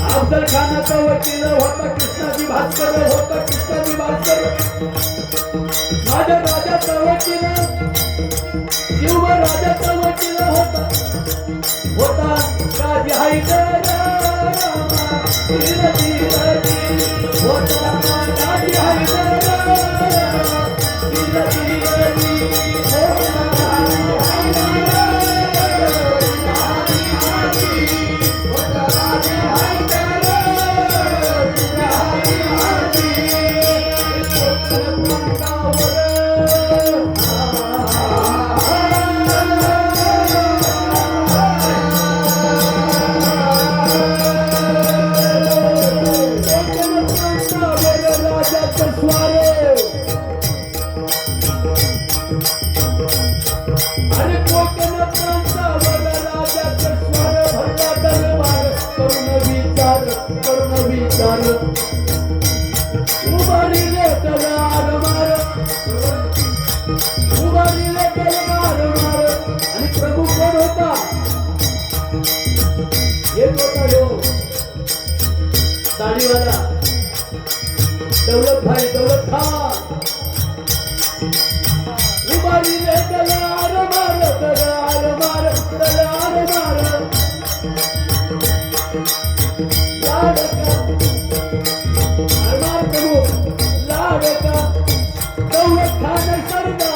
अफजल खानाचा वकील होता कृष्णाजी भास्कर होता कृष्णाजी भास्कर माझ्या राजाचा वकील शिव राजाचा वकील होता होता काजी हैदर होता काजी हैदर दाढ़ीवाला दौलत भाई दौलत खान उबारी ले दलार मार दलार मार दलार मार लाडका अरमान करू लाडका दौलत खान सरदार